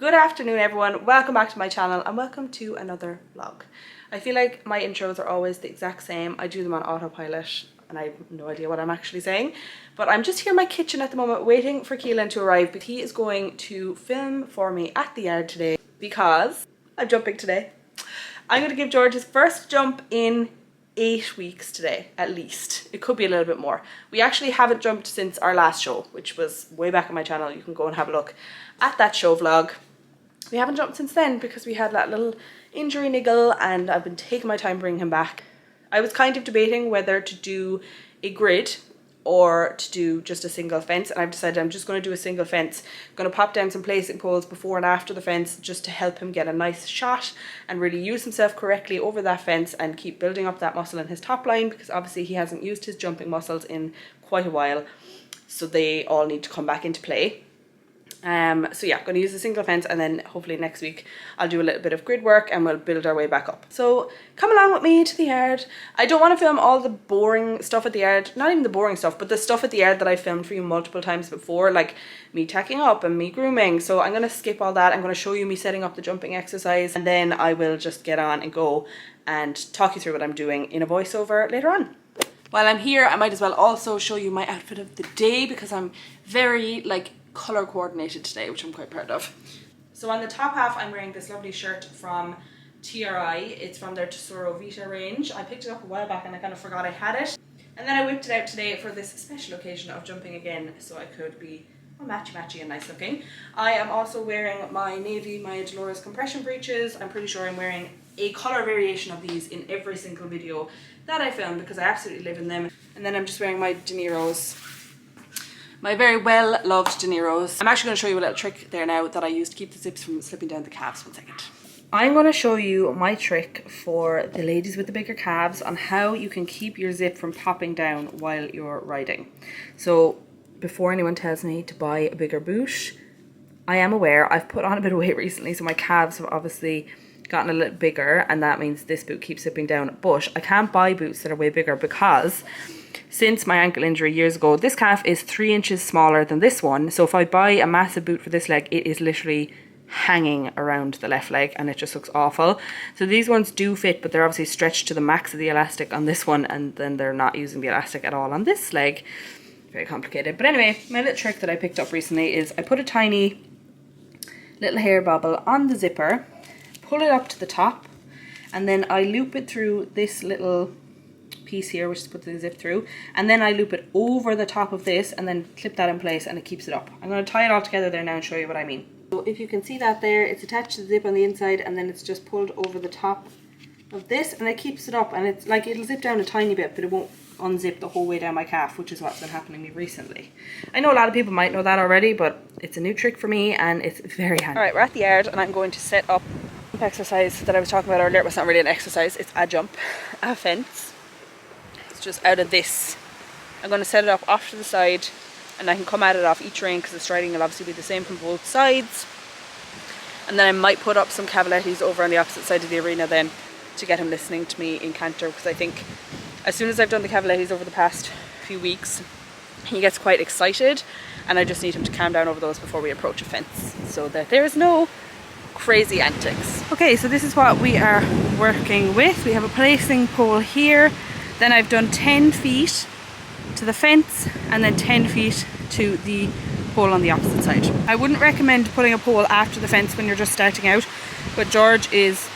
Good afternoon everyone, welcome back to my channel and welcome to another vlog. I feel like my intros are always the exact same. I do them on autopilot and I have no idea what I'm actually saying. But I'm just here in my kitchen at the moment waiting for Keelan to arrive, but he is going to film for me at the yard today because I'm jumping today. I'm going to give George his first jump in 8 weeks today, at least. It could be a little bit more. We actually haven't jumped since our last show, which was way back on my channel. You can go and have a look at that show vlog. We haven't jumped since then because we had that little injury niggle and I've been taking my time bringing him back. I was kind of debating whether to do a grid or to do just a single fence, and I've decided I'm just going to do a single fence. I'm going to pop down some placing poles before and after the fence just to help him get a nice shot and really use himself correctly over that fence and keep building up that muscle in his top line, because obviously he hasn't used his jumping muscles in quite a while, so they all need to come back into play. So yeah, I'm going to use a single fence, and then hopefully next week I'll do a little bit of grid work and we'll build our way back up. So come along with me to the yard. I don't want to film all the boring stuff at the yard, not even the boring stuff, but the stuff at the yard that I filmed for you multiple times before, like me tacking up and me grooming. So I'm going to skip all that. I'm going to show you me setting up the jumping exercise, and then I will just get on and go and talk you through what I'm doing in a voiceover later on. While I'm here, I might as well also show you my outfit of the day because I'm very color coordinated today, which I'm quite proud of. So on the top half I'm wearing this lovely shirt from TRI. It's from their Tesoro Vita range. I picked it up a while back and I kind of forgot I had it, and then I whipped it out today for this special occasion of jumping again, so I could be matchy and nice looking. I am also wearing my navy Maya Dolores compression breeches. I'm pretty sure I'm wearing a color variation of these in every single video that I film because I absolutely live in them. And then I'm just wearing my De Niro's, my very well loved De Niro's. I'm actually going to show you a little trick there now that I use to keep the zips from slipping down the calves. 1 second. I'm going to show you my trick for the ladies with the bigger calves on how you can keep your zip from popping down while you're riding. So before anyone tells me to buy a bigger boot, I am aware I've put on a bit of weight recently, so my calves have obviously gotten a little bigger, and that means this boot keeps zipping down. But I can't buy boots that are way bigger because since my ankle injury years ago, this calf is 3 inches smaller than this one. So if I buy a massive boot for this leg, it is literally hanging around the left leg and it just looks awful. So these ones do fit, but they're obviously stretched to the max of the elastic on this one, and then they're not using the elastic at all on this leg. Very complicated. But anyway, my little trick that I picked up recently is I put a tiny little hair bobble on the zipper, pull it up to the top, and then I loop it through this little piece here, which is put the zip through, and then I loop it over the top of this and then clip that in place, and it keeps it up. I'm going to tie it all together there now and show you what I mean. So if you can see that there, it's attached to the zip on the inside, and then it's just pulled over the top of this, and it keeps it up, and it's like it'll zip down a tiny bit, but it won't unzip the whole way down my calf, which is what's been happening to me recently. I know a lot of people might know that already, but it's a new trick for me and it's very handy. Alright, we're at the yard and I'm going to set up the exercise that I was talking about earlier. It was not really an exercise, it's a jump, a fence. It's just out of this. I'm going to set it up off to the side, and I can come at it off each ring because the striding will obviously be the same from both sides. And then I might put up some cavalettis over on the opposite side of the arena then to get him listening to me in canter, because I think as soon as I've done the cavalettis over the past few weeks, he gets quite excited, and I just need him to calm down over those before we approach a fence so that there is no crazy antics. Okay, so this is what we are working with. We have a placing pole here, then I've done 10 feet to the fence and then 10 feet to the pole on the opposite side. I wouldn't recommend putting a pole after the fence when you're just starting out, but George is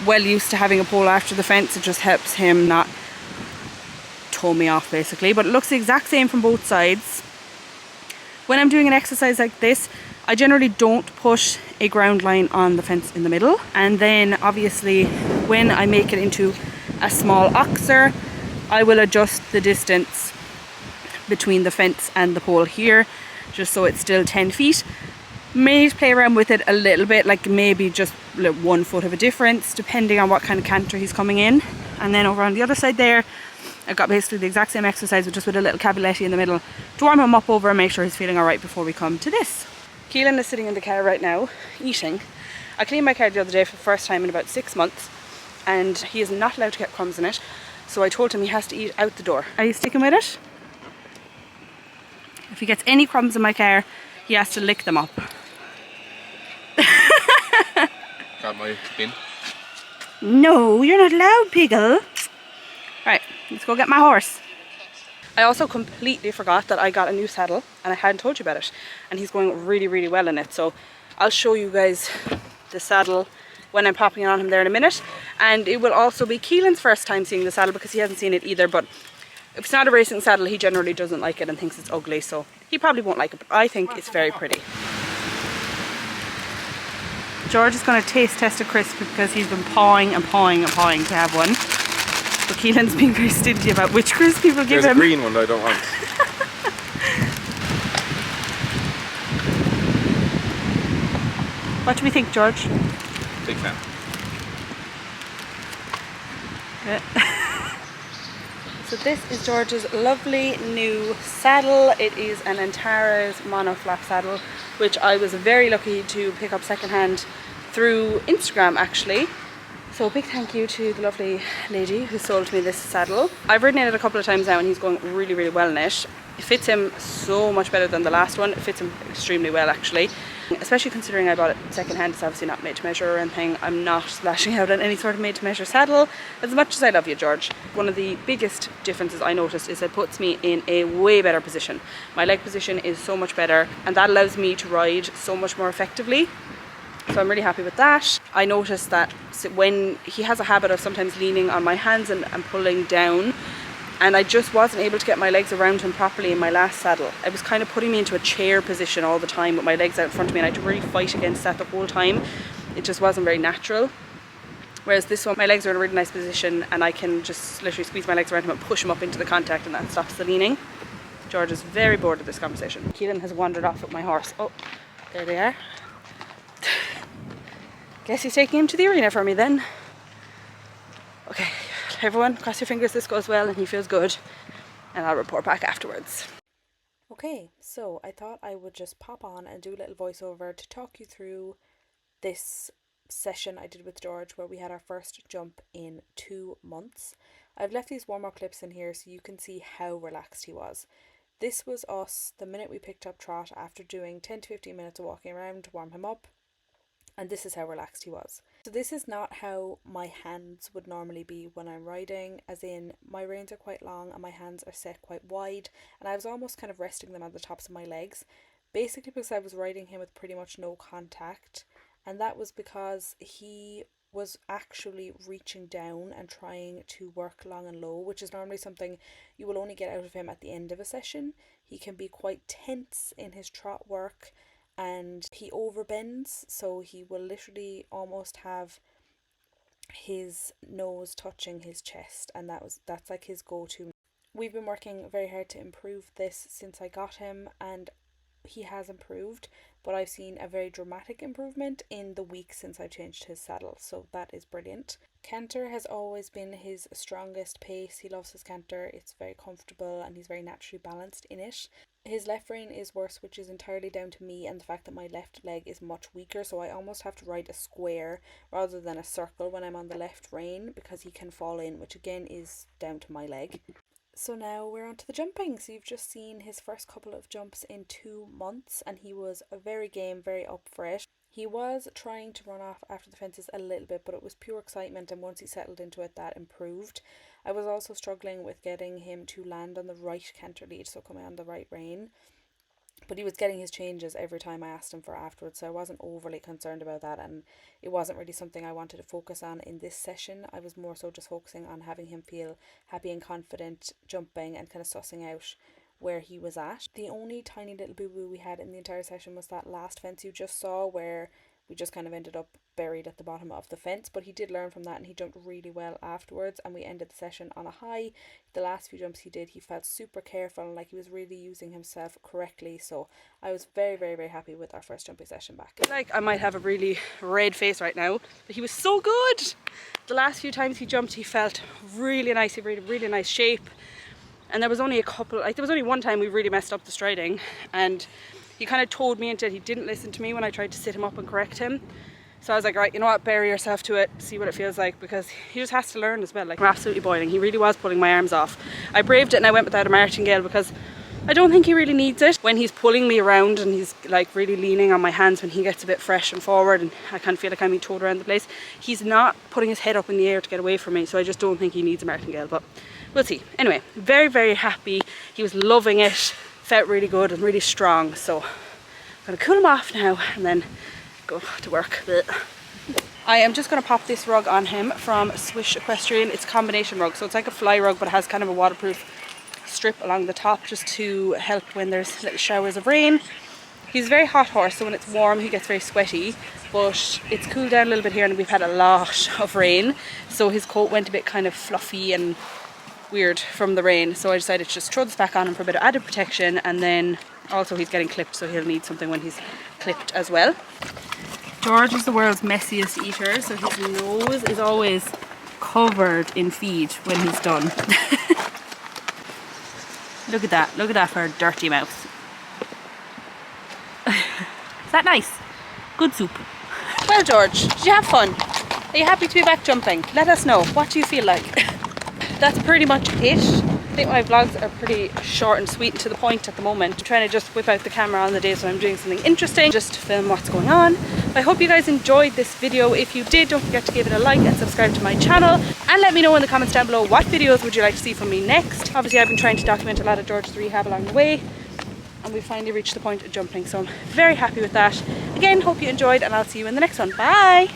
well used to having a pole after the fence. It just helps him not tow me off basically, but it looks the exact same from both sides. When I'm doing an exercise like this, I generally don't push a ground line on the fence in the middle, and then obviously when I make it into a small oxer, I will adjust the distance between the fence and the pole here just so it's still 10 feet. May play around with it a little bit, like maybe just 1 foot of a difference depending on what kind of canter he's coming in. And then over on the other side there, I've got basically the exact same exercise, but just with a little cavaletti in the middle to warm him up over and make sure he's feeling alright before we come to this. Keelan is sitting in the car right now, eating. I cleaned my car the other day for the first time in about 6 months, and he is not allowed to get crumbs in it, so I told him he has to eat out the door. Are you sticking with it? If he gets any crumbs in my car, he has to lick them up. grab my bin. No, you're not allowed, Piggle. Right, let's go get my horse. I also completely forgot that I got a new saddle and I hadn't told you about it. And he's going really, really well in it. So I'll show you guys the saddle when I'm popping it on him there in a minute. And it will also be Keelan's first time seeing the saddle because he hasn't seen it either. But if it's not a racing saddle, he generally doesn't like it and thinks it's ugly. So he probably won't like it, but I think it's very pretty. George is going to taste test a crisp because he's been pawing and pawing and pawing to have one. But Keelan's being very stingy about which crisp he will give him. There's a green one that I don't want. What do we think, George? Big fan. So this is George's lovely new saddle. It is an Antares mono flap saddle, which I was very lucky to pick up secondhand through Instagram actually. So a big thank you to the lovely lady who sold me this saddle. I've ridden in it a couple of times now and he's going really, really well in it. It fits him so much better than the last one. It fits him extremely well actually. Especially considering I bought it secondhand. It's obviously not made to measure or anything. I'm not splashing out on any sort of made to measure saddle. As much as I love you, George. One of the biggest differences I noticed is it puts me in a way better position. My leg position is so much better and that allows me to ride so much more effectively. So I'm really happy with that. I noticed that when he has a habit of sometimes leaning on my hands and pulling down, and I just wasn't able to get my legs around him properly in my last saddle. It was kind of putting me into a chair position all the time with my legs out in front of me, and I had to really fight against that the whole time. It just wasn't very natural. Whereas this one, my legs are in a really nice position and I can just literally squeeze my legs around him and push him up into the contact, and that stops the leaning. George is very bored of this conversation. Keelan has wandered off with my horse. Oh, there they are. Guess he's taking him to the arena for me then. Okay, everyone, cross your fingers this goes well and he feels good, and I'll report back afterwards. Okay, so I thought I would just pop on and do a little voiceover to talk you through this session I did with George where we had our first jump in 2 months. I've left these warm-up clips in here so you can see how relaxed he was. This was us the minute we picked up trot after doing 10 to 15 minutes of walking around to warm him up. And this is how relaxed he was. So this is not how my hands would normally be when I'm riding, as in my reins are quite long and my hands are set quite wide, and I was almost kind of resting them on the tops of my legs, basically because I was riding him with pretty much no contact, and that was because he was actually reaching down and trying to work long and low, which is normally something you will only get out of him at the end of a session. He can be quite tense in his trot work, and he overbends, so he will literally almost have his nose touching his chest, and that's like his go-to. We've been working very hard to improve this since I got him, and he has improved, but I've seen a very dramatic improvement in the week since I changed his saddle, so that is brilliant. Canter has always been his strongest pace. He loves his canter. It's very comfortable and he's very naturally balanced in it. His left rein is worse, which is entirely down to me and the fact that my left leg is much weaker, so I almost have to ride a square rather than a circle when I'm on the left rein because he can fall in, which again is down to my leg. So now we're on to the jumping. So you've just seen his first couple of jumps in 2 months and he was very game, very up for it. He was trying to run off after the fences a little bit, but it was pure excitement, and once he settled into it, that improved. I was also struggling with getting him to land on the right canter lead, so coming on the right rein. But he was getting his changes every time I asked him for afterwards, so I wasn't overly concerned about that, and it wasn't really something I wanted to focus on in this session. I was more so just focusing on having him feel happy and confident jumping and kind of sussing out where he was at. The only tiny little boo-boo we had in the entire session was that last fence you just saw, where we just kind of ended up buried at the bottom of the fence, but he did learn from that and he jumped really well afterwards, and we ended the session on a high. The last few jumps he did, he felt super careful and like he was really using himself correctly, so I was very, very, very happy with our first jumping session back. Like, I might have a really red face right now, but he was so good. The last few times he jumped, he felt really nice. He made a really nice shape, and there was only one time we really messed up the striding, and he kind of told me into it. He didn't listen to me when I tried to sit him up and correct him. So I was like, right, you know what, bury yourself to it, see what it feels like, because he just has to learn as well. Like, we're absolutely boiling. He really was pulling my arms off. I braved it and I went without a martingale because I don't think he really needs it. When he's pulling me around and he's like really leaning on my hands when he gets a bit fresh and forward and I kind of feel like I'm being towed around the place, he's not putting his head up in the air to get away from me, so I just don't think he needs a martingale, but we'll see. Anyway, very, very happy. He was loving it, felt really good and really strong, so I'm gonna cool him off now and then go to work. I am just going to pop this rug on him from Swish Equestrian. It's a combination rug, so it's like a fly rug, but it has kind of a waterproof strip along the top just to help when there's little showers of rain. He's a very hot horse, so when it's warm he gets very sweaty, but it's cooled down a little bit here and we've had a lot of rain, so his coat went a bit kind of fluffy and weird from the rain, so I decided to just throw this back on him for a bit of added protection, and then also he's getting clipped, so he'll need something when he's clipped as well. George is the world's messiest eater, so his nose is always covered in feed when he's done. Look at that for a dirty mouth. Is that nice? Good soup. Well, George, did you have fun? Are you happy to be back jumping? Let us know. What do you feel like? That's pretty much it. I think my vlogs are pretty short and sweet and to the point at the moment. I'm trying to just whip out the camera on the days when I'm doing something interesting, just to film what's going on. I hope you guys enjoyed this video. If you did, don't forget to give it a like and subscribe to my channel, and let me know in the comments down below what videos would you like to see from me next. Obviously I've been trying to document a lot of George's rehab along the way, and we finally reached the point of jumping, so I'm very happy with that. Again, hope you enjoyed, and I'll see you in the next one. Bye!